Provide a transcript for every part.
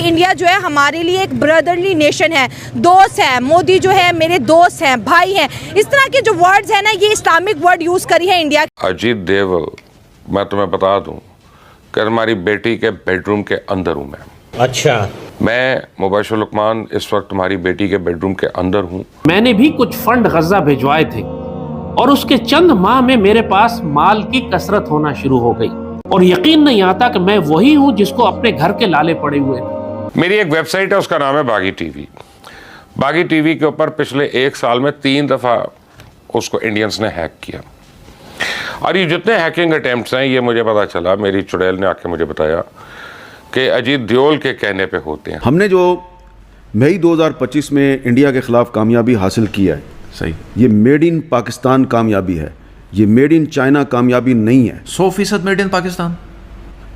India जो है हमारे लिए एक ब्रदरली नेशन है, दोस्त है, मोदी जो है मेरे दोस्त हैं, भाई हैं, इस तरह के जो वर्ड्स हैं ना, ये इस्लामिक वर्ड यूज करी है इंडिया। अजीत देवल, मैं तुम्हें बता दूं कि हमारी बेटी के बेडरूम के अंदर हूं मैं। अच्छा, मैं मुबशर लुकमान इस वक्त तुम्हारी बेटी के बेडरूम के अंदर हूं। मैंने भी कुछ फंड गजा भिजवाए थे और उसके चंद माह में मेरे पास माल की कसरत होना शुरू हो गई और यकीन नहीं आता कि मैं वही हूं जिसको अपने घर के लाले पड़े हुए थे। मेरी एक वेबसाइट है, उसका नाम है बागी टीवी। बागी टीवी के ऊपर पिछले 1 साल में 3 दफा उसको इंडियंस ने हैक किया और ये जितने हैकिंग अटेम्प्ट्स हैं, ये मुझे पता चला, मेरी चुड़ैल ने आके मुझे बताया कि अजीत देओल के कहने पे होते हैं। हमने जो मई 2025 में इंडिया के खिलाफ कामयाबी हासिल की है, सही, ये मेड इन पाकिस्तान कामयाबी है, ये मेड इन चाइना कामयाबी नहीं है। 100% मेड इन पाकिस्तान।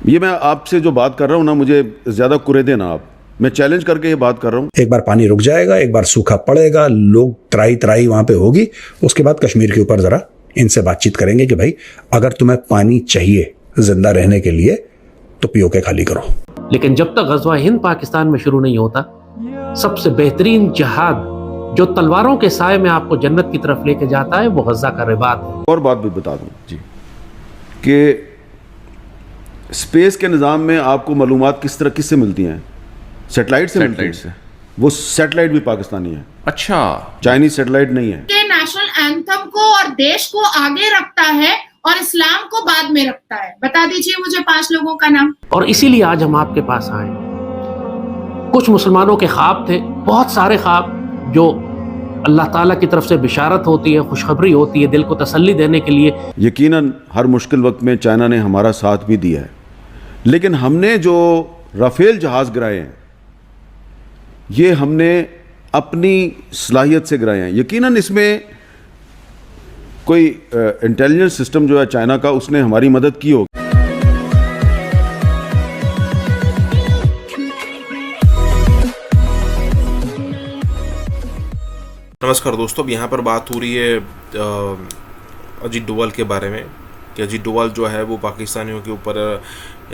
ये मैं आपसे जो बात कर रहा हूँ ना, मुझे ज़्यादा कुरे देना आप, मैं चैलेंज करके ये बात कर रहा हूँ। एक बार पानी रुक जाएगा, एक बार सूखा पड़ेगा, लोग त्राई त्राई वहां पे होगी, उसके बाद कश्मीर के ऊपर जरा इनसे बातचीत करेंगे कि भाई अगर तुम्हें पानी चाहिए जिंदा रहने के लिए तो पीओके खाली करो। लेकिन जब तक गजवा हिंद पाकिस्तान में शुरू नहीं होता, सबसे बेहतरीन जहाद जो तलवारों के साए में आपको जन्नत की तरफ लेके जाता है, वो गजा का रिबात है। और बात भी बता दूँ जी कि स्पेस के निज़ाम में आपको मालूमात किससे मिलती हैं? सेटेलाइट से मिलती हैं। वो सेटेलाइट भी पाकिस्तानी है। अच्छा, चाइनीज सेटेलाइट नहीं है। के नेशनल एंथम को और देश को आगे रखता है और इस्लाम को बाद में रखता है। बता दीजिए मुझे 5 लोगों का नाम। और इसीलिए आज हम आपके पास आए। कुछ मुसलमानों के ख्वाब थे, बहुत सारे ख्वाब, जो अल्लाह ताला की तरफ से बिशारत होती है, खुशखबरी होती है, दिल को तसल्ली देने के लिए। यकीनन हर मुश्किल वक्त में चाइना ने हमारा साथ भी दिया है, लेकिन हमने जो राफेल जहाज गिराए हैं, ये हमने अपनी सलाहियत से गिराए हैं। यकीनन इसमें कोई इंटेलिजेंस सिस्टम जो है चाइना का, उसने हमारी मदद की होगी। नमस्कार दोस्तों, अब यहाँ पर बात हो रही है अजीत डोवाल के बारे में कि अजीत डोवाल जो है वो पाकिस्तानियों के ऊपर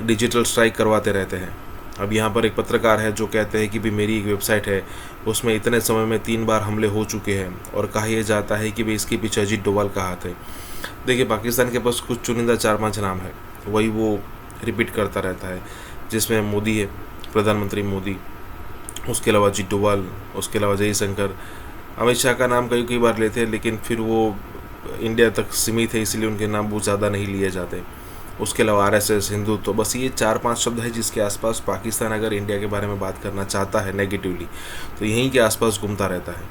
डिजिटल स्ट्राइक करवाते रहते हैं। अब यहाँ पर एक पत्रकार है जो कहते हैं कि भी मेरी एक वेबसाइट है, उसमें इतने समय में 3 बार हमले हो चुके हैं और कहा यह जाता है कि भाई इसके पीछे अजीत डोवाल का हाथ है। देखिए, पाकिस्तान के पास कुछ चुनिंदा 4-5 नाम है, वही वो रिपीट करता रहता है, जिसमें मोदी है, प्रधानमंत्री मोदी, उसके अलावा अजीत डोवाल, उसके अलावा जयशंकर, अमित शाह का नाम कई बार लेते हैं, लेकिन फिर वो इंडिया तक सीमित है, इसलिए उनके नाम बहुत ज़्यादा नहीं लिए जाते। उसके अलावा RSS, हिंदू, तो बस ये 4-5 शब्द है जिसके आसपास पाकिस्तान अगर इंडिया के बारे में बात करना चाहता है नेगेटिवली, तो यहीं के आसपास घूमता रहता है।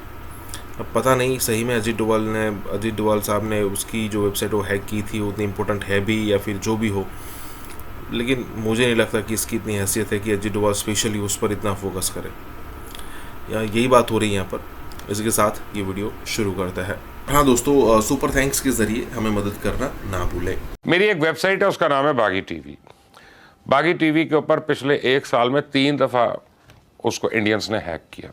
अब पता नहीं सही में अजीत डोवाल साहब ने उसकी जो वेबसाइट वो हैक की थी उतनी इंपॉर्टेंट है भी या फिर जो भी हो, लेकिन मुझे नहीं लगता कि इसकी इतनी हैसियत है कि अजीत डोवाल स्पेशली उस पर इतना फोकस करे। यही बात हो रही है यहाँ पर। इसके साथ ये वीडियो शुरू करता है। हाँ दोस्तों, सुपर थैंक्स के जरिए हमें मदद करना ना भूलें। मेरी एक वेबसाइट है, उसका नाम है बागी टीवी। बागी टीवी के ऊपर पिछले 1 साल में 3 दफा उसको इंडियंस ने हैक किया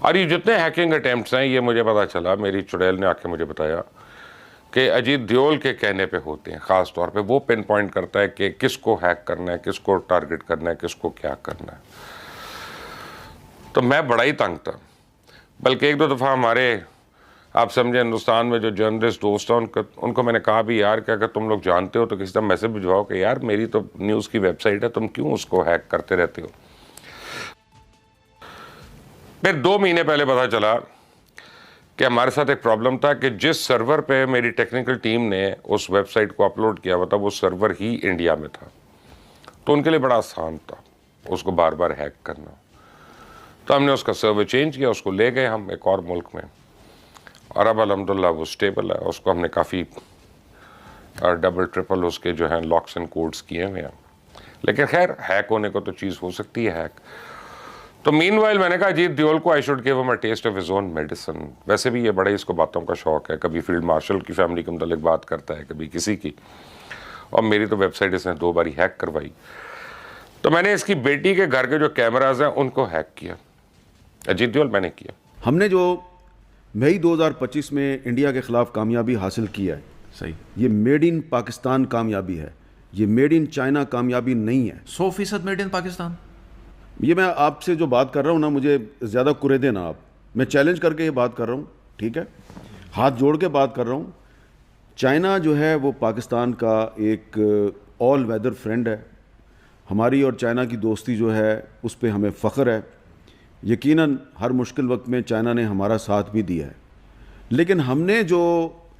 और ये जितने हैकिंग अटेम्प्ट्स हैं, ये मुझे पता चला, मेरी चुड़ैल ने आके मुझे बताया कि अजीत देओल के कहने पे होते हैं। ख़ास तौर पे वो पिन पॉइंट करता है कि किसको हैक करना है, किसको टारगेट करना है, किसको क्या करना है। तो मैं बड़ा ही तंग था, बल्कि 1-2 दफ़ा हमारे, आप समझे, हिंदुस्तान में जो जर्नलिस्ट दोस्त हैं उनको मैंने कहा भी यार कि अगर तुम लोग जानते हो तो किसी तरह मैसेज भिजवाओ कि यार मेरी तो न्यूज़ की वेबसाइट है, तुम क्यों उसको हैक करते रहते हो। फिर 2 महीने पहले पता चला कि हमारे साथ एक प्रॉब्लम था कि जिस सर्वर पे मेरी टेक्निकल टीम ने उस वेबसाइट को अपलोड किया हुआ था, वो सर्वर ही इंडिया में था, तो उनके लिए बड़ा आसान था उसको बार बार हैक करना। तो हमने उसका सर्वर चेंज किया, उसको ले गए हम एक और मुल्क में, और अब अल्हम्दुलिल्लाह वो स्टेबल है। उसको हमने काफ़ी डबल ट्रिपल उसके जो हैं लॉक्स एंड कोड्स किए हुए हैं, लेकिन खैर हैक होने को तो चीज़ हो सकती है हैक। तो मीनवाइल मैंने कहा अजीत देओल को I should give him a test of his own medicine. वैसे भी ये बड़ा ही इसको बातों का शौक है, कभी फील्ड मार्शल की फैमिली के मुतालिक बात करता है, कभी किसी की, और मेरी तो वेबसाइट इसने 2 बारी हैक करवाई। तो मैंने इसकी बेटी के घर के जो कैमराज हैं उनको हैक किया। अजीत देओल मैंने किया। हमने जो मई 2025 में इंडिया के खिलाफ कामयाबी हासिल की है, सही, ये मेड इन पाकिस्तान कामयाबी है, ये मेड इन चाइना कामयाबी नहीं है। 100% मेड इन पाकिस्तान। ये मैं आपसे जो बात कर रहा हूँ ना, मुझे ज़्यादा कुरेदे ना आप, मैं चैलेंज करके ये बात कर रहा हूँ, ठीक है, हाथ जोड़ के बात कर रहा हूँ। चाइना जो है वो पाकिस्तान का एक ऑल वेदर फ्रेंड है। हमारी और चाइना की दोस्ती जो है उस पर हमें फ़ख्र है। यकीनन हर मुश्किल वक्त में चाइना ने हमारा साथ भी दिया है, लेकिन हमने जो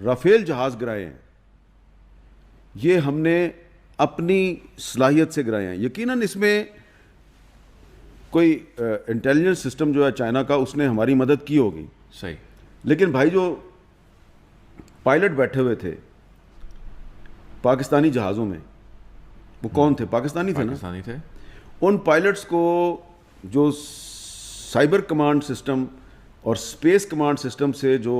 राफेल जहाज़ गिराए हैं ये हमने अपनी सलाहियत से गिराए हैं। यकीनन इसमें कोई इंटेलिजेंस सिस्टम जो है चाइना का, उसने हमारी मदद की होगी, सही, लेकिन भाई जो पायलट बैठे हुए थे पाकिस्तानी जहाज़ों में, वो कौन थे? पाकिस्तानी थे ना। पाकिस्तानी थे। उन पायलट्स को जो साइबर कमांड सिस्टम और स्पेस कमांड सिस्टम से जो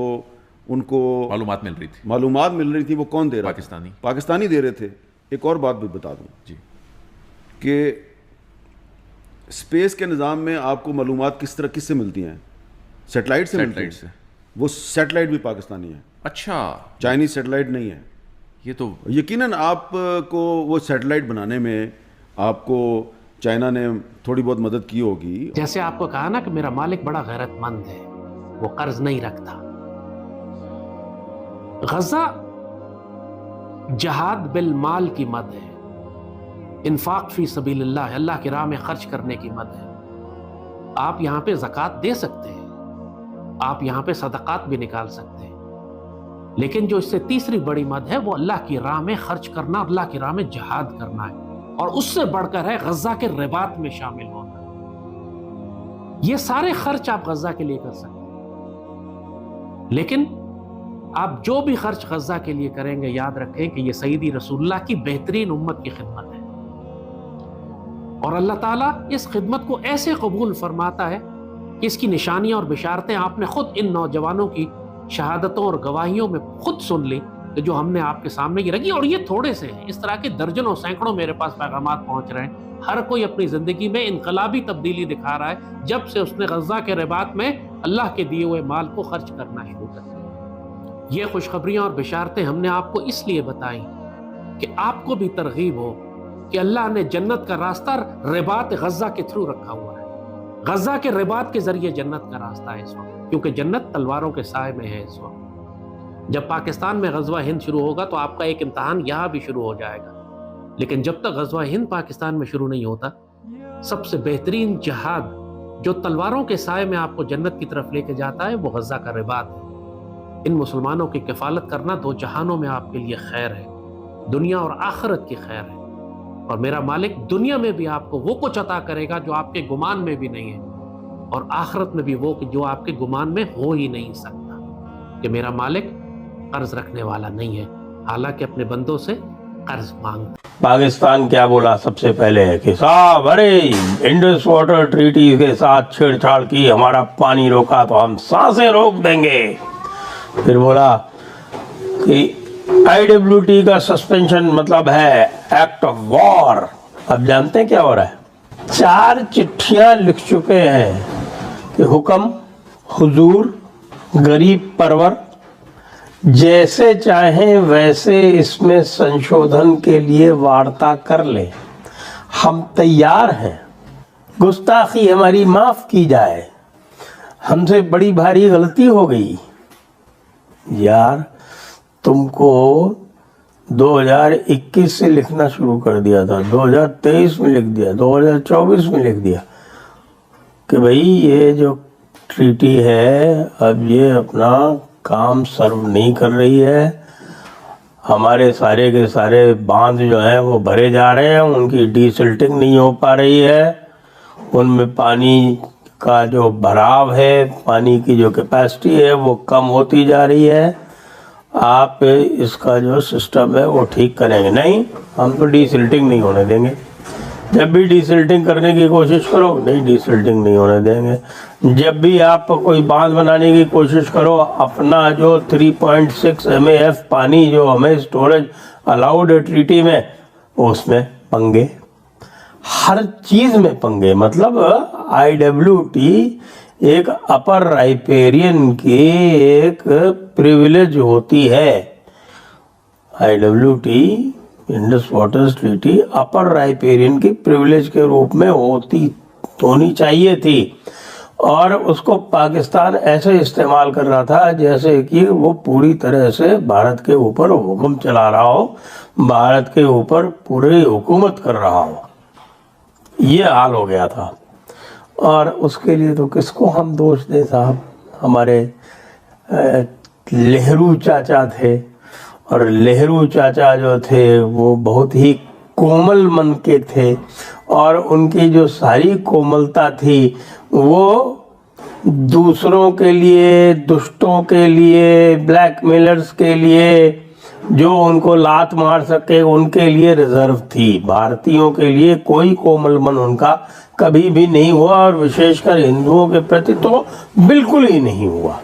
उनको मालूमात मिल रही थी, वो कौन दे रहा था? पाकिस्तानी। पाकिस्तानी दे रहे थे। एक और बात भी बता दूं जी, कि स्पेस के निज़ाम में आपको मालूमात किससे मिलती हैं? सेटेलाइट से मिलती हैं। सैटेलाइट से। वो सेटेलाइट भी पाकिस्तानी है, अच्छा, चाइनीज सेटेलाइट नहीं है। ये तो यकीनन आपको वो सेटेलाइट बनाने में आपको चाइना ने थोड़ी बहुत मदद की होगी। जैसे आपको कहा ना कि मेरा मालिक बड़ा गैरतमंद है, वो कर्ज नहीं रखता। गजा जहाद बिल माल की मद है, इन्फाक फी सबीलिल्लाह, अल्लाह की राह में खर्च करने की मद है। आप यहां पे ज़कात दे सकते हैं, आप यहां पे सदकात भी निकाल सकते हैं, लेकिन जो इससे तीसरी बड़ी मद है वो अल्लाह की राह में खर्च करना, अल्लाह की राह में जिहाद करना है, और उससे बढ़कर है गजा के रिबात में शामिल होना। ये सारे खर्च आप गजा के लिए कर सकते हैं, लेकिन आप जो भी खर्च गजा के लिए करेंगे, याद रखें कि ये सईदी रसूलुल्लाह की बेहतरीन उम्मत की खिदमत है, और अल्लाह ताला इस खिदमत को ऐसे कबूल फरमाता है कि इसकी निशानियां और बिशारतें आपने खुद इन नौजवानों की शहादतों और गवाहियों में खुद सुन ली, कि जो हमने आपके सामने ये रखी। और ये थोड़े से हैं, इस तरह के दर्जनों सैकड़ों मेरे पास पैगामात पहुंच रहे हैं। हर कोई अपनी जिंदगी में इनकलाबी तब्दीली दिखा रहा है जब से उसने गजा के रिबात में अल्लाह के दिए हुए माल को खर्च करना शुरू कर दिया। ये खुशखबरियां और बिशारतें हमने आपको इसलिए बताई कि आपको भी तरगीब हो कि अल्लाह ने जन्नत का रास्ता रिबात गजा के थ्रू रखा हुआ है। गजा के रिबात के जरिए जन्नत का रास्ता है इस वक्त, क्योंकि जन्नत तलवारों के साए में है इस वक्त। जब पाकिस्तान में गजवा हिंद शुरू होगा तो आपका एक इम्तहान यहाँ भी शुरू हो जाएगा, लेकिन जब तक गजवा हिंद पाकिस्तान में शुरू नहीं होता, सबसे बेहतरीन जिहाद जो तलवारों के साए में आपको जन्नत की तरफ लेके जाता है वो गजा का रिबात है। इन मुसलमानों की किफालत करना दो जहानों में आपके लिए खैर है, दुनिया और आखिरत की खैर है, और मेरा मालिक दुनिया में भी आपको वो कुछ अता करेगा जो आपके गुमान में भी नहीं है, और आखिरत में भी वो जो आपके गुमान में हो ही नहीं सकता, कि मेरा मालिक कर्ज रखने वाला नहीं है, हालांकि अपने बंदों से कर्ज मांग। पाकिस्तान क्या बोला सबसे पहले कि साहब, अरे इंडस वाटर ट्रीटी के साथ छेड़छाड़ की, हमारा पानी रोका तो हम सांसें रोक देंगे। फिर बोला कि IWT का सस्पेंशन मतलब है एक्ट ऑफ वॉर। अब जानते हैं क्या हो रहा है? 4 चिट्ठियां लिख चुके हैं कि हुक्म हुजूर गरीब परवर, जैसे चाहें वैसे इसमें संशोधन के लिए वार्ता कर ले, हम तैयार हैं, गुस्ताखी हमारी माफ की जाए, हमसे बड़ी भारी गलती हो गई। यार, तुमको 2021 से लिखना शुरू कर दिया था, 2023 में लिख दिया, 2024 में लिख दिया कि भाई ये जो ट्रीटी है अब ये अपना काम सर्व नहीं कर रही है, हमारे सारे के सारे बांध जो हैं वो भरे जा रहे हैं, उनकी डीसिल्टिंग नहीं हो पा रही है, उनमें पानी का जो भराव है, पानी की जो कैपेसिटी है वो कम होती जा रही है, आप इसका जो सिस्टम है वो ठीक करेंगे। नहीं, हम तो डीसिल्टिंग नहीं होने देंगे, जब भी डीसिल्टिंग करने की कोशिश करो, नहीं डीसिल्टिंग नहीं होने देंगे। जब भी आप कोई बांध बनाने की कोशिश करो, अपना जो 3.6 MAF पानी जो हमें स्टोरेज अलाउड है ट्रीटी में, उसमें पंगे, हर चीज़ में पंगे। मतलब IWT एक अपर राइपेरियन की एक प्रिविलेज होती है। IWT Indus waters treaty upper riparian की प्रिविलेज के रूप में होती होनी चाहिए थी, और उसको पाकिस्तान ऐसे इस्तेमाल कर रहा था जैसे कि वो पूरी तरह से भारत के ऊपर हुक्म चला रहा हो, भारत के ऊपर पूरी हुकूमत कर रहा हो। ये हाल हो गया था। और उसके लिए तो किसको हम दोष दें साहब, हमारे नेहरू चाचा थे, और नेहरू चाचा जो थे वो बहुत ही कोमल मन के थे, और उनकी जो सारी कोमलता थी वो दूसरों के लिए, दुष्टों के लिए, ब्लैकमेलर्स के लिए, जो उनको लात मार सके उनके लिए रिजर्व थी। भारतीयों के लिए कोई कोमल मन उनका कभी भी नहीं हुआ, और विशेषकर हिंदुओं के प्रति तो बिल्कुल ही नहीं हुआ।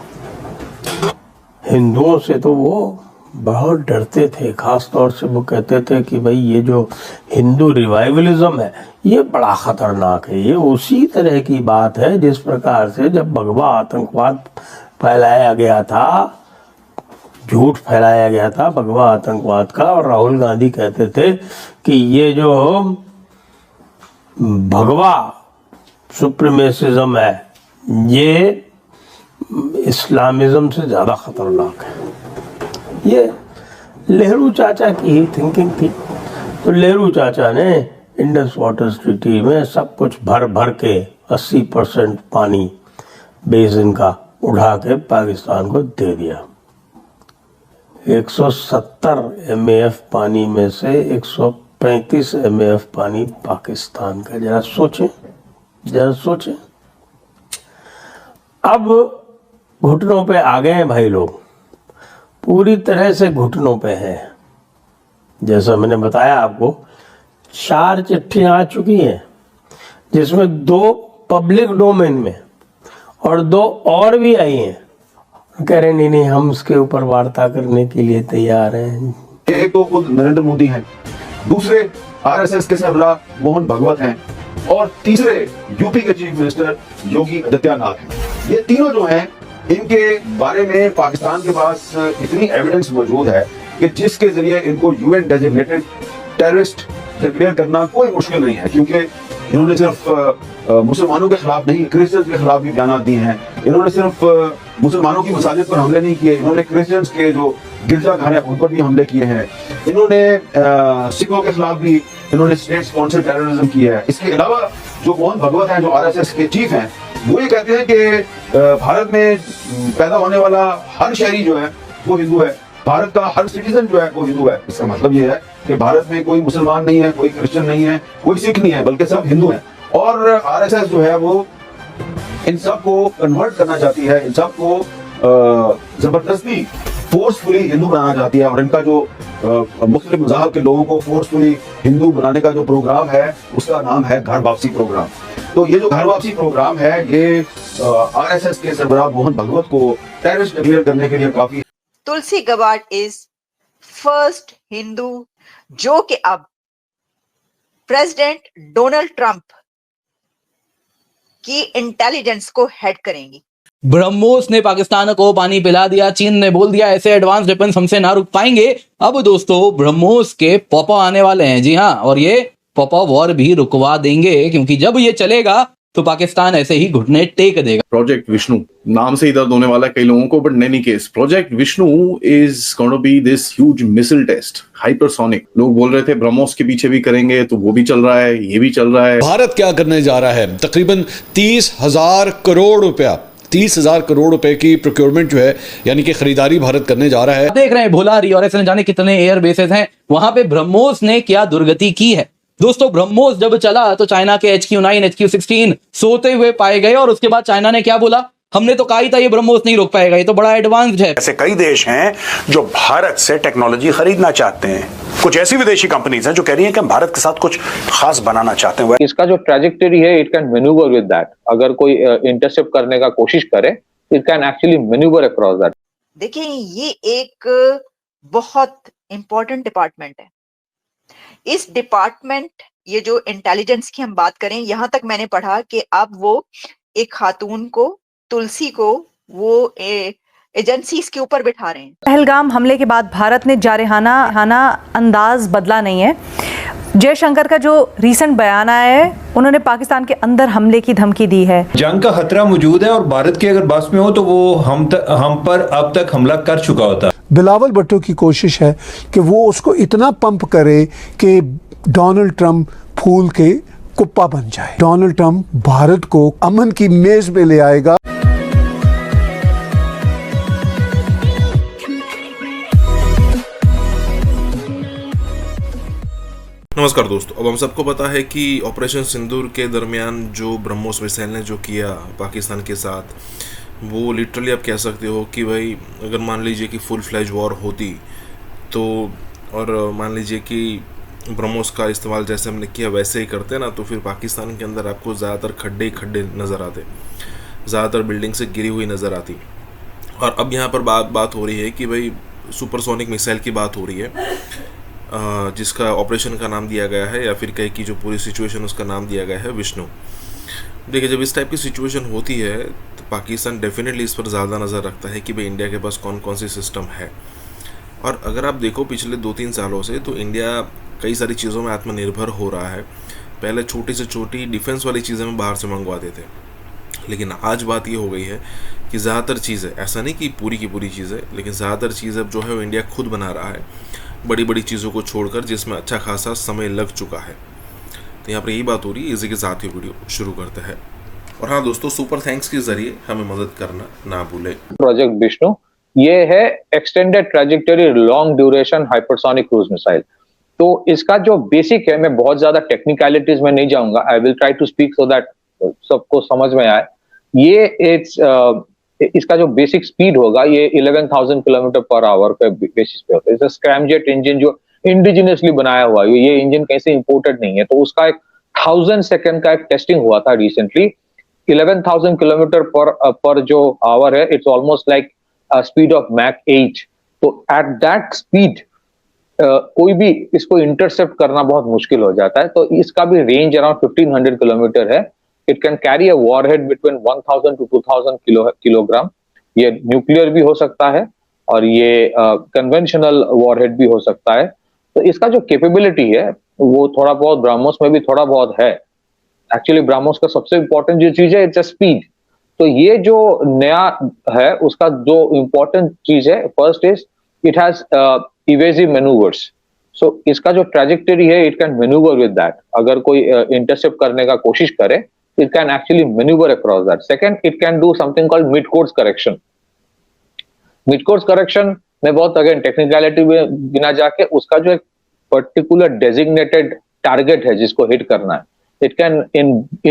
हिंदुओं से तो वो बहुत डरते थे, खास तौर से वो कहते थे कि भाई ये जो हिंदू रिवाइवलिज्म है ये बड़ा खतरनाक है। ये उसी तरह की बात है जिस प्रकार से जब भगवा आतंकवाद फैलाया गया था, झूठ फैलाया गया था भगवा आतंकवाद का, और राहुल गांधी कहते थे कि ये जो भगवा सुप्रीमेसिज्म है ये इस्लामिज्म से ज़्यादा खतरनाक है। ये नेहरू चाचा की ही थिंकिंग थी। तो नेहरू चाचा ने इंडस वाटर ट्रीटी में सब कुछ भर भर के 80% पानी बेसिन का उठा के पाकिस्तान को दे दिया। 170 MAF पानी में से 135 MAF पानी पाकिस्तान का। जरा सोचें। अब घुटनों पे आ गए हैं भाई लोग, पूरी तरह से घुटनों पे हैं। जैसा मैंने बताया आपको, 4 चिट्ठियां आ चुकी हैं जिसमें 2 पब्लिक डोमेन में और 2 और भी आई हैं। कह रहे नहीं हम उसके ऊपर वार्ता करने के लिए तैयार हैं। एक तो खुद नरेंद्र मोदी हैं, दूसरे आरएसएस के सरबराह मोहन भागवत हैं, और तीसरे यूपी के चीफ मिनिस्टर योगी आदित्यनाथ हैं। ये तीनों जो हैं इनके बारे में पाकिस्तान के पास इतनी एविडेंस मौजूद है कि जिसके जरिए इनको यूएन डेजिग्नेटेड टेररिस्ट डिक्लेयर करना कोई मुश्किल नहीं है, क्योंकि इन्होंने सिर्फ मुसलमानों के खिलाफ नहीं, क्रिश्चियंस के खिलाफ भी बयान दिए हैं। इन्होंने सिर्फ मुसलमानों की मसाजिद पर हमले नहीं किए, इन्होंने क्रिश्चियंस के जो गिरजाघर है उन पर भी हमले किए हैं। इन्होंने सिखों के खिलाफ भी इन्होंने स्टेट स्पॉन्सर्ड टेररिज्म किया है। इसके अलावा जो मोहन भागवत हैं, जो आरएसएस के चीफ हैं, वो ये कहते हैं कि भारत में पैदा होने वाला हर शहरी जो है वो हिंदू है, भारत का हर सिटीजन जो है वो हिंदू है। इसका मतलब ये है कि भारत में कोई मुसलमान नहीं है, कोई क्रिश्चियन नहीं है, कोई सिख नहीं है, बल्कि सब हिंदू हैं। और आरएसएस जो है वो इन सब को कन्वर्ट करना चाहती है, इन सब को जबरदस्ती फोर्सफुली हिंदू बनाना चाहती है। और इनका जो मुख्तलिफ मज़ाहब के लोगों को फोर्सफुली हिंदू बनाने का जो प्रोग्राम है उसका नाम है घर वापसी प्रोग्राम। तो ये जो घर वापसी प्रोग्राम है ये आरएसएस के सरबराह मोहन भागवत को टेररिस्ट डिक्लेयर करने के लिए काफी। तुलसी गबार्ड इज फर्स्ट हिंदू जो कि अब प्रेसिडेंट डोनाल्ड ट्रंप की इंटेलिजेंस को हेड करेंगी। ब्रह्मोस ने पाकिस्तान को पानी पिला दिया, चीन ने बोल दिया ऐसे एडवांस वेपन्स हमसे ना रुक पाएंगे। अब दोस्तों ब्रह्मोस के पॉपा आने वाले हैं, जी हाँ, और ये पॉपा वॉर भी रुकवा देंगे, क्योंकि जब ये चलेगा तो पाकिस्तान ऐसे ही घुटने टेक देगा। प्रोजेक्ट विष्णु नाम से ही दर्द होने वाला है कई लोगों को, but in any case project Vishnu is going to be this huge missile test, hypersonic. लोग बोल रहे थे ब्रह्मोस के पीछे भी करेंगे, तो वो भी चल रहा है, ये भी चल रहा है। भारत क्या करने जा रहा है? तकरीबन 30,000 करोड़ रुपया 30,000 करोड़ रुपए की प्रोक्योरमेंट जो है, यानी कि खरीदारी भारत करने जा रहा है। देख रहे हैं भोलारी और ऐसे न जाने कितने एयर बेसेस हैं, वहां पे ब्रह्मोस ने क्या दुर्गति की है। दोस्तों ब्रह्मोस जब चला तो चाइना के HQ-9 HQ-16 सोते हुए पाए गए, और उसके बाद चाइना ने क्या बोला, हमने तो कहा ही था ये ब्रह्मोस नहीं रोक पाएगा, ये तो बड़ा एडवांस्ड है। ऐसे कई देश हैं जो भारत से टेक्नोलॉजी खरीदना चाहते हैं। कुछ ऐसी विदेशी कंपनीज हैं जो कह रही हैं कि हम भारत के साथ कुछ खास बनाना चाहते हैं। इसका जो ट्रैजेक्टरी है it can manoeuvre with that. अगर कोई इंटरसेप्ट करने का कोशिश करे, it can actually manoeuvre across that. देखिए ये एक बहुत इंपॉर्टेंट डिपार्टमेंट है। इस डिपार्टमेंट, ये जो इंटेलिजेंस की हम बात करें, यहां तक मैंने पढ़ा कि अब वो एक खातून को, तुलसी को, वो एजेंसीज के ऊपर बिठा रहे हैं। पहलगाम हमले के बाद भारत ने जारहाना अंदाज बदला नहीं है। जयशंकर का जो रीसेंट बयान आया है, उन्होंने पाकिस्तान के अंदर हमले की धमकी दी है। जंग का खतरा मौजूद है और भारत के अगर बस में हो तो वो हम पर अब तक हमला कर चुका होता। बिलावल भुट्टो की कोशिश है कि वो उसको इतना पंप करे कि डोनाल्ड ट्रंप फूल के कुप्पा बन जाए। डोनाल्ड ट्रंप भारत को अमन की मेज पे ले आएगा। नमस्कार दोस्तों, अब हम सबको पता है कि ऑपरेशन सिंदूर के दरमियान जो ब्रह्मोस मिसाइल ने जो किया पाकिस्तान के साथ, वो लिटरली आप कह सकते हो कि भाई अगर मान लीजिए कि फुल फ्लैज वॉर होती तो, और मान लीजिए कि ब्रह्मोस का इस्तेमाल जैसे हमने किया वैसे ही करते ना, तो फिर पाकिस्तान के अंदर आपको ज़्यादातर खड्डे ही खड्डे नज़र आते, ज़्यादातर बिल्डिंग से गिरी हुई नज़र आती। और अब यहाँ पर बात हो रही है कि भाई सुपरसोनिक मिसाइल की बात हो रही है, जिसका ऑपरेशन का नाम दिया गया है, या फिर कहीं की जो पूरी सिचुएशन उसका नाम दिया गया है विष्णु। देखिए, जब इस टाइप की सिचुएशन होती है तो पाकिस्तान डेफिनेटली इस पर ज़्यादा नज़र रखता है कि भाई इंडिया के पास कौन कौन सी सिस्टम है। और अगर आप देखो पिछले 2-3 सालों से तो इंडिया कई सारी चीज़ों में आत्मनिर्भर हो रहा है। पहले छोटी से छोटी डिफेंस वाली चीज़ें हम बाहर से मंगवाते थे, लेकिन आज बात ये हो गई है कि ज़्यादातर चीज़ें, ऐसा नहीं कि पूरी की पूरी चीज़ें, लेकिन ज़्यादातर चीज़ें अब जो है वो इंडिया खुद बना रहा है, बड़ी बड़ी चीज़ों को छोड़कर, जिसमें अच्छा खासा समय लग चुका है। तो यहाँ पर यही बात हो रही है। इसी के साथ ही वीडियो शुरू करते हैं। और हाँ दोस्तों, सुपर थैंक्स के जरिए हमें मदद करना ना भूलें। प्रोजेक्ट विष्णु ये है extended trajectory long duration hypersonic cruise missile. तो इसका जो बेसिक है, मैं बहुत ज्यादा टेक्निकलिटीज में नहीं जाऊंगा, I will try to speak so that सबको समझ में आए। ये इसका जो बेसिक स्पीड होगा ये 11,000 किलोमीटर पर आवर के बेसिस पे होता है। इट्स स्क्रैमजेट इंजन जो इंडिजिनियसली बनाया हुआ है, ये इंजन कैसे इंपोर्टेड नहीं है। तो उसका एक 1000 सेकंड का एक टेस्टिंग हुआ था रिसेंटली। 11,000 किलोमीटर पर जो आवर है, it's almost like speed of mach 8। तो एट दैट स्पीड कोई भी इसको इंटरसेप्ट करना बहुत मुश्किल हो जाता है। तो इसका भी रेंज अराउंड 1500 किलोमीटर है। It can carry a warhead between 1000 to 2000 kilogram. ये न्यूक्लियर भी हो सकता है और ये कन्वेंशनल वॉरहेड भी हो सकता है। तो इसका जो कैपेबिलिटी है वो थोड़ा बहुत ब्रह्मोस में भी थोड़ा बहुत है। एक्चुअली ब्रह्मोस का सबसे इंपॉर्टेंट जो चीज है, इट्स अ स्पीड। तो ये जो नया है उसका जो इंपॉर्टेंट चीज है, first is it has evasive manoeuvres. So इसका जो ट्रैजेक्टरी है, it can manoeuvre with that. अगर कोई इंटरसेप्ट करने का कोशिश करे, it can actually maneuver across that. Second, it can do something called mid-course correction. Mid-course correction में बहुत अगेन टेक्निकलिटी में बिना जाके उसका जो एक पर्टिकुलर डेजिग्नेटेड टारगेट है जिसको हिट करना है, it can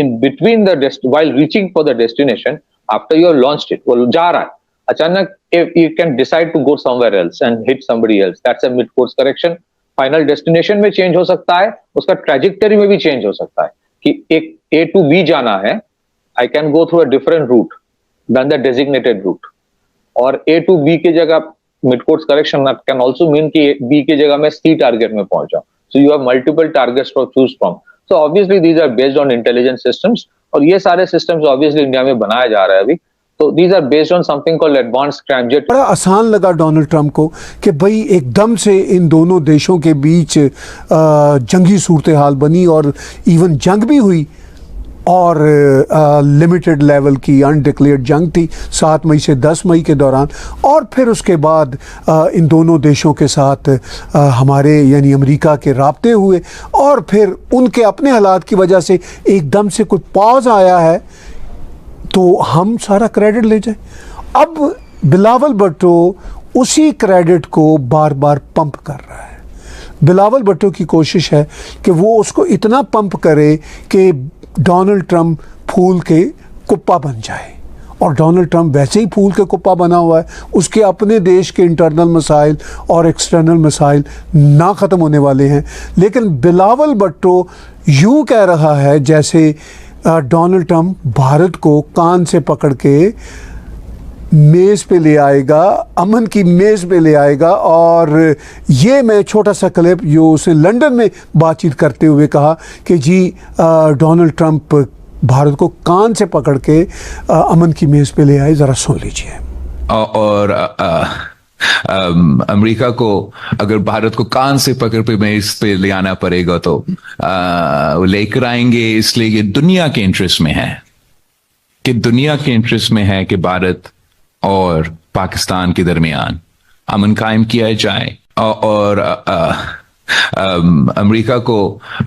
in between the while reaching for the destination after you have launched it, वो जा रहा है अचानक, you can decide to go somewhere else and hit somebody else. That's a mid-course correction. Final destination में change हो सकता है, उसका ट्रैजेक्टरी में भी चेंज हो सकता है कि एक A to B जाना है, I can go through a different route than the designated route. और A to B की जगह mid course correction can also mean कि B की जगह मैं C target में पहुंच जाऊं. So you have multiple targets to choose from. So obviously these are based on intelligence systems और ये सारे systems obviously इंडिया में बनाया जा रहा है अभी। तो these are based on something called advanced scramjet. बड़ा आसान लगा डोनाल्ड ट्रंप को कि भाई एकदम से इन दोनों देशों के बीच जंगी सूरत हाल बनी और इवन जंग भी हुई और लिमिटेड लेवल की अनडिक्लेयर्ड जंग थी 7 मई से 10 मई के दौरान। और फिर उसके बाद इन दोनों देशों के साथ हमारे यानी अमेरिका के राब्ते हुए और फिर उनके अपने हालात की वजह से एकदम से कोई पॉज आया है तो हम सारा क्रेडिट ले जाए। अब बिलावल भुट्टो उसी क्रेडिट को बार बार पंप कर रहा है। बिलावल भुट्टो की कोशिश है कि वो उसको इतना पंप करे कि डोनाल्ड ट्रंप फूल के कुप्पा बन जाए। और डोनाल्ड ट्रंप वैसे ही फूल के कुप्पा बना हुआ है। उसके अपने देश के इंटरनल मसाइल और एक्सटर्नल मसाइल ना ख़त्म होने वाले हैं। लेकिन बिलावल भुट्टो यूँ कह रहा है जैसे डोनाल्ड ट्रंप भारत को कान से पकड़ के मेज़ पे ले आएगा, अमन की मेज़ पे ले आएगा। और ये मैं छोटा सा क्लिप जो उसने लंदन में बातचीत करते हुए कहा कि जी डोनाल्ड ट्रंप भारत को कान से पकड़ के अमन की मेज़ पे ले आए, ज़रा सुन लीजिए। और अमेरिका को अगर भारत को कान से पकड़ पे मैं इस पे ले आना पड़ेगा तो वो लेकर आएंगे, इसलिए ये दुनिया के इंटरेस्ट में है कि भारत और पाकिस्तान के दरमियान अमन कायम किया जाए। और अमेरिका को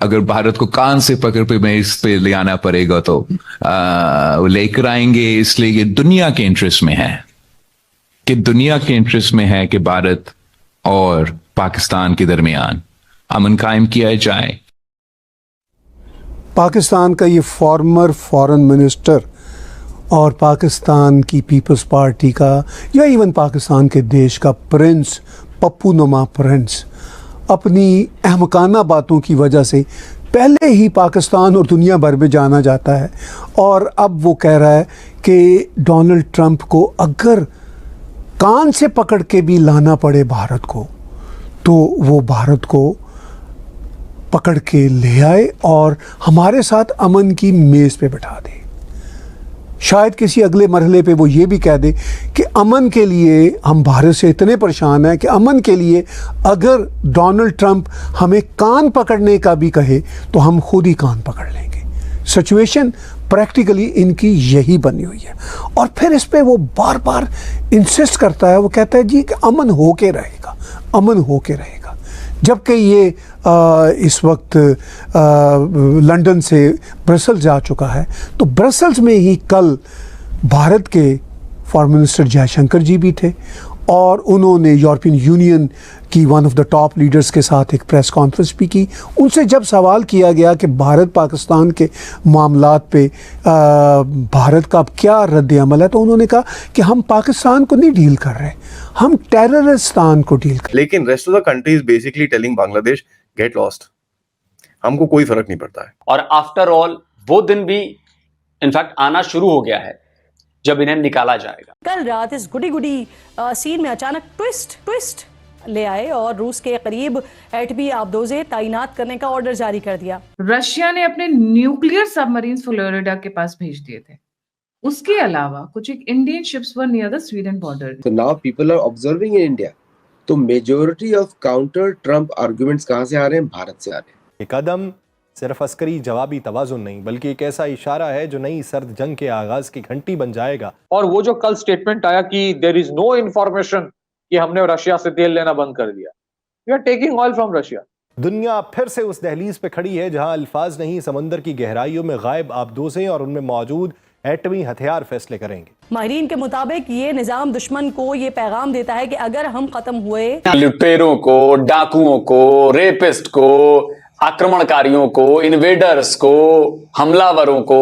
अगर भारत को कान से पकड़ पे मैं इस पे ले आना पड़ेगा तो वो लेकर आएंगे, इसलिए ये दुनिया के इंटरेस्ट में है कि भारत और पाकिस्तान के दरमियान अमन कायम किया जाए। पाकिस्तान का ये फॉर्मर फॉरेन मिनिस्टर और पाकिस्तान की पीपल्स पार्टी का या इवन पाकिस्तान के देश का प्रिंस, पप्पू नुमा प्रिंस, अपनी अहमकाना बातों की वजह से पहले ही पाकिस्तान और दुनिया भर में जाना जाता है। और अब वो कह रहा है कि डोनाल्ड ट्रंप को अगर कान से पकड़ के भी लाना पड़े भारत को, तो वो भारत को पकड़ के ले आए और हमारे साथ अमन की मेज़ पे बिठा दे। शायद किसी अगले मरहले पे वो ये भी कह दे कि अमन के लिए हम भारत से इतने परेशान हैं कि अमन के लिए अगर डोनाल्ड ट्रंप हमें कान पकड़ने का भी कहे तो हम खुद ही कान पकड़ लेंगे। सिचुएशन प्रैक्टिकली इनकी यही बनी हुई है। और फिर इस पे वो बार बार इंसिस्ट करता है, वो कहता है जी कि अमन होके रहेगा, जबकि ये इस वक्त लंदन से ब्रसल्स जा चुका है। तो ब्रसल्स में ही कल भारत के फॉरेन मिनिस्टर जयशंकर जी भी थे और उन्होंने यूरोपियन यूनियन की one of the top leaders के साथ एक प्रेस कॉन्फ्रेंस भी की। उनसे जब सवाल किया गया कि भारत पाकिस्तान के मामलात पे भारत का अब क्या रद्द अमल है, तो उन्होंने कहा कि हम पाकिस्तान को नहीं डील कर रहे, हम टेररिस्तान को डील कर। लेकिन rest of the country is basically telling Bangladesh get lost, हमको कोई फर्क नहीं पड़ता है। और आफ्टर ऑल वो दिन भी इनफैक्ट आना शुरू हो गया है जब इन्हें निकाला जाएगा। कल रात इस गुडी सीन में अचानक ट्विस्ट ले आए और रूस के करीब एटमी आबदोजे तैनात करने का ऑर्डर जारी कर दिया। रशिया ने अपने न्यूक्लियर सबमरीन फ्लोरिडा के पास भेज दिए थे। उसके अलावा कुछ एक Indian ships were near the Sweden border. So now people are observing in India. तो majority of counter Trump arguments कहां से आ रहे हैं? भारत से आ रहे हैं। ये कदम सिर्फ अस्करी जवाबी तवाज़ुन नहीं बल्कि एक ऐसा इशारा है जो नई सर्द जंग के आगाज की घंटी बन जाएगा। और वो जो कल स्टेटमेंट आया कि देयर इज नो इंफॉर्मेशन कि हमने रशिया से तेल लेना बंद कर दिया, we are taking oil from Russia. दुनिया फिर से उस दहलीज पे खड़ी है जहां अल्फाज नहीं, समंदर की गहराइयों में गायब आबदोज़ें और उनमें मौजूद एटमी हथियार फैसले करेंगे। माहिरीन के मुताबिक ये निजाम दुश्मन को ये पैगाम देता है कि अगर हम खत्म हुए, लुटेरों को, डाकुओं को, रेपिस्ट को, आक्रमणकारियों को, इन्वेडर्स को, हमलावरों को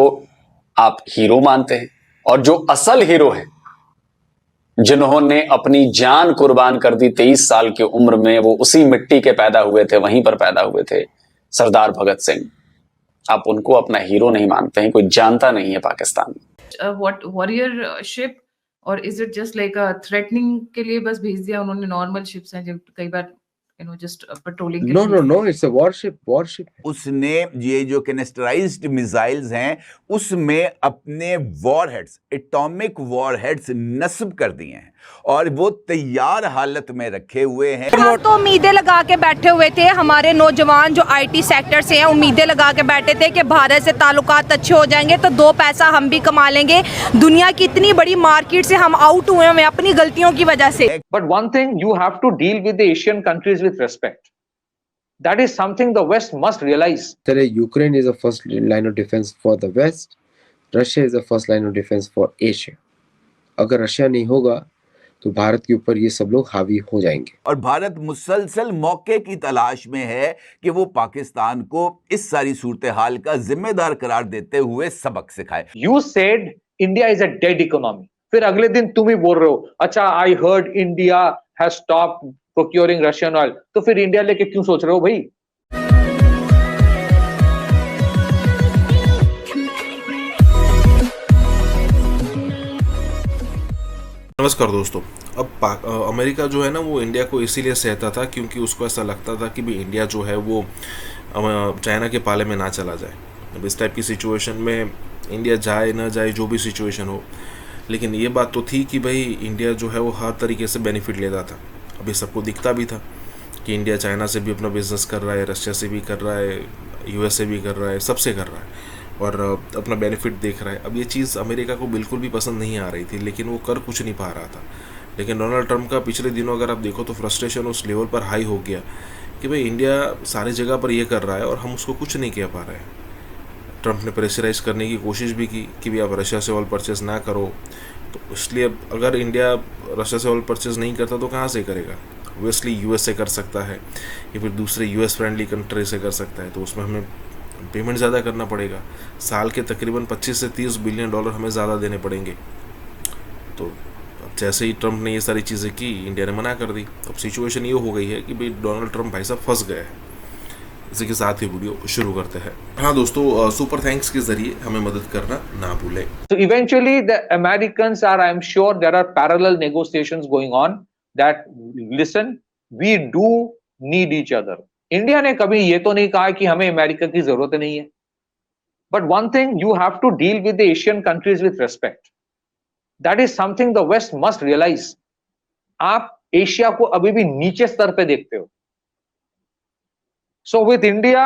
आप हीरो मानते हैं, और जो असल हीरो है, जिन्होंने अपनी जान कुर्बान कर दी 23 साल की उम्र में, वो उसी मिट्टी के पैदा हुए थे, वहीं पर पैदा हुए थे, सरदार भगत सिंह, आप उनको अपना हीरो नहीं मानते हैं। कोई जानता नहीं है पाकिस्तान में। व्हाट वॉरियर शिप, और is it just like a threatening के लिए बस भेज दिया उन्होंने? नॉर्मल शिप्स हैं जो कई बार just patrolling. No it's a warship. उसने ये जो कैनिस्टराइज्ड मिसाइल्स हैं उसमें अपने वॉरहेड्स, एटॉमिक वॉरहेड्स नस्ब कर दिए हैं और वो तैयार हालत में रखे हुए हैं। हम तो उम्मीदें लगा के बैठे हुए थे, हमारे नौजवान जो आईटी सेक्टर से हैं उम्मीदें लगा के बैठे थे कि भारत से ताल्लुकात अच्छे हो जाएंगे तो 2 पैसा हम भी कमा लेंगे। दुनिया की इतनी बड़ी मार्केट से हम आउट हुए हैं अपनी गलतियों की वजह से। But one thing you have to deal with the Asian countries with respect. That is something the west must realise. Ukraine is the first line of defence for the west, Russia is the first line of defence for Asia. अगर Russia नहीं होगा तो भारत के ऊपर ये सब लोग हावी हो जाएंगे। और भारत मुसलसल मौके की तलाश में है कि वो पाकिस्तान को इस सारी सूरत हाल का जिम्मेदार करार देते हुए सबक सिखाए। You said India is a dead economy, फिर अगले दिन तुम ही बोल रहे हो अच्छा I heard India has stopped procuring Russian oil, तो फिर इंडिया लेके क्यों सोच रहे हो भाई? नमस्कार दोस्तों। अब अमेरिका जो है ना वो इंडिया को इसीलिए सहता था क्योंकि उसको ऐसा लगता था कि भी इंडिया जो है वो चाइना के पाले में ना चला जाए। अब इस टाइप की सिचुएशन में इंडिया जाए ना जाए, जो भी सिचुएशन हो, लेकिन ये बात तो थी कि भाई इंडिया जो है वो हर तरीके से बेनिफिट लेता था। अभी सबको दिखता भी था कि इंडिया चाइना से भी अपना बिजनेस कर रहा है, रशिया से भी कर रहा है, यूएस से भी कर रहा है, सबसे कर रहा है और अपना बेनिफिट देख रहा है। अब ये चीज़ अमेरिका को बिल्कुल भी पसंद नहीं आ रही थी, लेकिन वो कर कुछ नहीं पा रहा था। लेकिन डोनाल्ड ट्रंप का पिछले दिनों अगर आप देखो तो फ्रस्ट्रेशन उस लेवल पर हाई हो गया कि भाई इंडिया सारी जगह पर ये कर रहा है और हम उसको कुछ नहीं कह पा रहे हैं। ट्रंप ने प्रेशराइज करने की कोशिश भी की कि भाई आप रशिया से ऑयल परचेज ना करो, तो इसलिए अगर इंडिया रशिया से ऑयल परचेज नहीं करता तो कहाँ से करेगा? ऑब्वियसली यूएस से कर सकता है या फिर दूसरे यूएस फ्रेंडली कंट्री से कर सकता है, तो उसमें हमें पेमेंट ज़्यादा करना पड़ेगा। साल के तकरीबन 25 से 30 बिलियन डॉलर हमें ज़्यादा देने पड़ेंगे। तो अब जैसे ही ट्रंप ने ये सारी चीज़ें की, इंडिया ने मना कर दी। अब सिचुएशन ये हो गई है कि भाई डोनाल्ड ट्रंप भाई साहब फंस गए हैं। इसी के साथ ही वीडियो शुरू करते हैं। हाँ दोस्तों, सुपर थैंक्स के जरिए हमें मदद करना ना भूलें। So eventually the Americans are, I'm sure there are parallel negotiations going on that, listen, we do need each other. India ने कभी ये तो नहीं कहा कि हमें अमेरिका की जरूरत नहीं है, but one thing you have to deal with the Asian countries with respect. That is something the West must realize. आप एशिया को अभी भी नीचे स्तर पे देखते हो। So with India,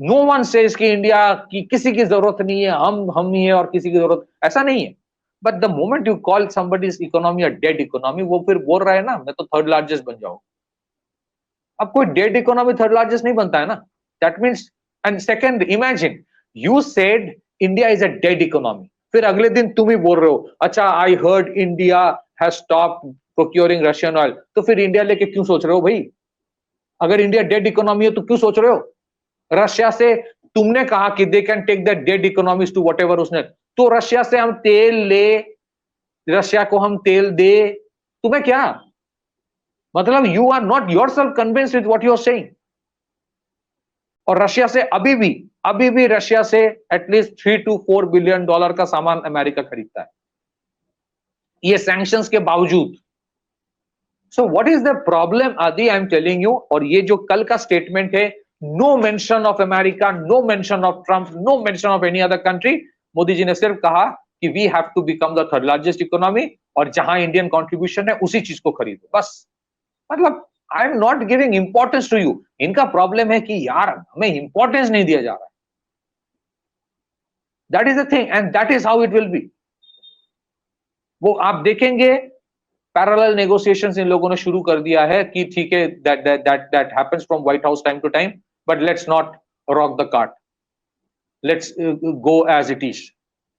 no one says कि इंडिया की किसी की जरूरत नहीं है, हम ही है और किसी की जरूरत, ऐसा नहीं है। But the moment you call somebody's economy a dead economy, वो फिर बोल रहा है ना मैं तो थर्ड लार्जेस्ट बन जाऊं। अब कोई डेड इकोनॉमी थर्ड लार्जेस्ट नहीं बनता है ना। That means, and second, imagine you said India is a dead economy, फिर अगले दिन तुम ही बोल रहे हो अच्छा I heard India has stopped procuring Russian oil, तो फिर इंडिया लेके क्यों सोच रहे हो भाई? अगर इंडिया डेड इकोनॉमी है तो क्यों सोच रहे हो? रशिया से तुमने कहा कि they can take the dead economies to whatever, उसने तो रशिया से हम तेल ले, रशिया को हम तेल दे, तुम्हें क्या मतलब? You are not yourself convinced with what you are saying. और रशिया से अभी भी रशिया से एटलीस्ट 3 to 4 बिलियन डॉलर का सामान अमेरिका खरीदता है, ये सैंक्शंस के बावजूद। So what is the problem Adi? I am telling you. और ये जो कल का स्टेटमेंट है, no mention of America, no mention of Trump, no mention of any other country. Modi ji ने सिर्फ कहा कि we have to become the third largest economy और जहां इंडियन कंट्रीब्यूशन है उसी चीज को खरीदो, बस। मतलब I am not giving importance to you. इनका प्रॉब्लम है कि यार हमें इंपॉर्टेंस नहीं दिया जा रहा है। That is the thing and that is how it will be. वो आप देखेंगे पैरेलल नेगोशिएशंस इन लोगों ने शुरू कर दिया है कि ठीक है, that happens from White House time to time, but let's not rock the cart, let's go as it is.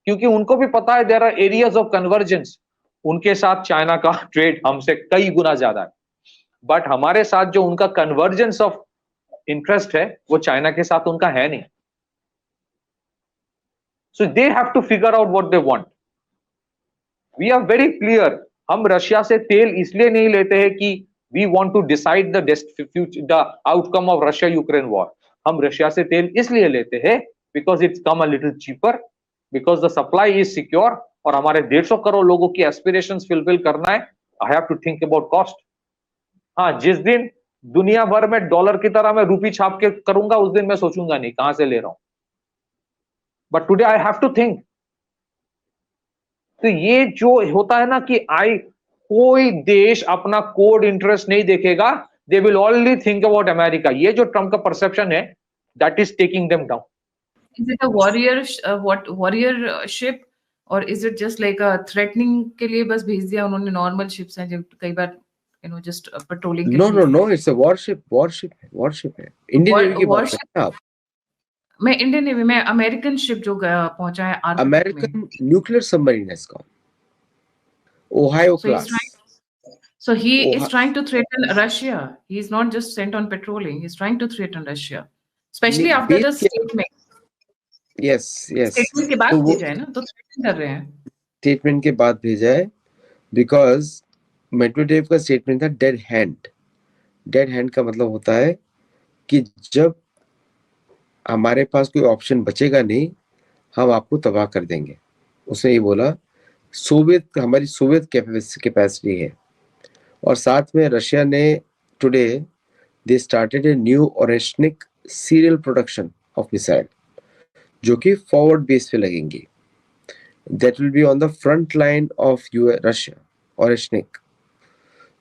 क्योंकि उनको भी पता है there are areas of convergence. उनके साथ चाइना का ट्रेड हमसे कई गुना ज्यादा है, बट हमारे साथ जो उनका कन्वर्जेंस ऑफ इंटरेस्ट है वो चाइना के साथ उनका है नहीं। So they have to figure out what they want. We are very clear. हम रशिया से तेल इसलिए नहीं लेते हैं कि we want to decide the outcome of Russia Ukraine war. हम रशिया से तेल इसलिए लेते हैं because it's come a little cheaper, because the supply is secure. और हमारे 150 करोड़ लोगों की एस्पिरेशंस फुलफिल करना है, I have to think about cost. हाँ, जिस दिन दुनिया भर में डॉलर की तरह मैं रूपी छाप के करूंगा उस दिन मैं सोचूंगा नहीं कहां से ले रहा हूं, but today I have to think. तो ये जो होता है ना कि कोई देश अपना कोड इंटरेस्ट नहीं देखेगा, they will only think about America. ये जो ट्रम्प का परसेप्शन है, that is taking them down. Is it a warrior ship or is it just like a threatening के लिए बस भेज दिया उन्होंने? नॉर्मल शिप्स हैं जो कई बार just पेट्रोलिंग के लिए। नो इट्स अ वॉरशिप है। इंडियन नेवी की बात कर रहे हैं आप? मैं इंडियन नेवी में अमेरिकन शिप जो पहुंचा है अमेरिकन न्यूक्लियर सबमरीन है इसका, Ohio class. So he is trying to threaten Russia. He is not just sent on patrolling. He is trying to threaten Russia, especially after the statement. Yes. Statement के बाद भेजा है ना, तो threaten कर रहे हैं। स्टेटमेंट के बाद भेजा है बिकॉज मेडवेडेव का स्टेटमेंट था डेड हैंड। डेड हैंड का मतलब होता है कि जब हमारे पास कोई ऑप्शन बचेगा नहीं, हम आपको तबाह कर देंगे। उसने ये बोला हमारी सोवियत कैपेसिटी है। और साथ में रशिया ने today they started a new Oreshnik serial production of missile जो कि फॉरवर्ड बेस पे लगेंगी। that will be on the front line of Russia और एशनिक।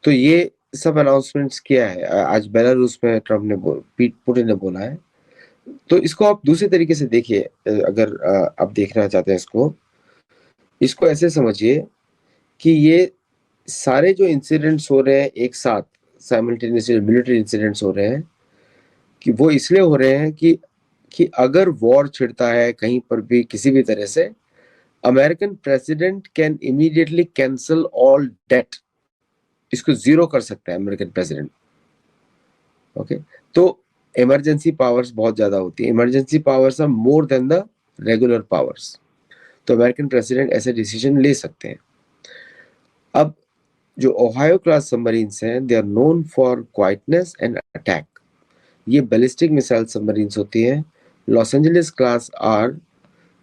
तो ये सब अनाउंसमेंट्स किया है आज बेलारूस में ट्रम्प ने पुतिन ने बोला है। तो इसको आप दूसरे तरीके से देखिए, अगर आप देखना चाहते हैं इसको ऐसे समझिए कि ये सारे जो इंसिडेंट्स हो रहे हैं एक साथ साइमल्टेनियसली मिलिट्री इंसिडेंट्स हो रहे हैं कि वो इसलिए हो रहे हैं कि अगर वॉर छिड़ता है कहीं पर भी किसी भी तरह से, American president can immediately cancel all debt, इसको जीरो कर सकता है अमेरिकन प्रेसिडेंट। ओके, तो इमरजेंसी पावर्स बहुत ज्यादा होती है, emergency powers are more than the regular powers. तो अमेरिकन प्रेसिडेंट ऐसे डिसीजन ले सकते हैं। अब जो ओहायो क्लास सबमरीन्स हैं, they are known for quietness and attack. ये बैलिस्टिक मिसाइल सबमरीन्स होती हैं। Los Angeles class are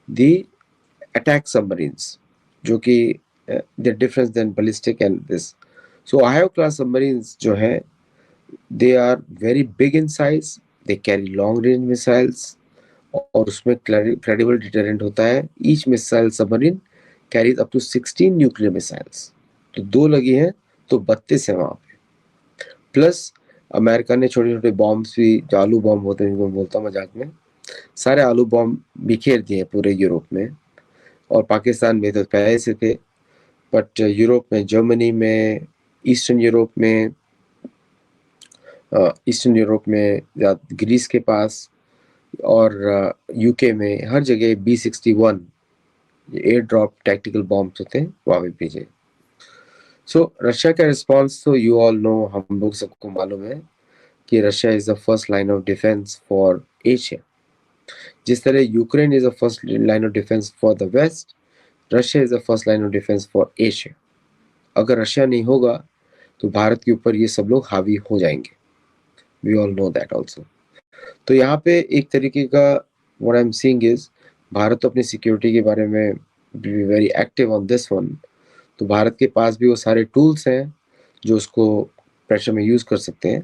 the attack submarines, जो कि the difference then ballistic and this. So Ohio class submarines जो है, they are very big in size, they carry long range missiles और उसमें credible deterrent होता है। Each missile submarine carries up to 16 nuclear missiles. तो 2 लगी हैं तो 32 है वहां पे। प्लस अमेरिका ने छोटे छोटे बॉम्ब्स भी, जो आलू बॉम्ब होते हैं जिनको मैं बोलता हूँ मजाक में, सारे आलू बॉम्ब बिखेर दिए पूरे यूरोप में। और पाकिस्तान में तो पहले से थे, बट यूरोप में, जर्मनी में, ईस्टर्न यूरोप में ग्रीस के पास और यूके में हर जगह B-61 air drop tactical bombs होते हैं, वहाँ पे भेजे। सो रशिया का रिस्पॉन्स तो यू ऑल नो, हम लोग सबको मालूम है कि Russia is the first line of defence for Asia. जिस तरह Ukraine is the first line of defence for the west, Russia is the first line of defence for Asia. अगर Russia नहीं होगा तो भारत के ऊपर ये सब लोग हावी हो जाएंगे। We all know that also. तो यहाँ पे एक तरीके का what I am seeing is, Bharat तो अपनी सिक्योरिटी के बारे में be very active on this one. तो भारत के पास भी वो सारे टूल्स हैं जो उसको प्रेशर में यूज कर सकते हैं।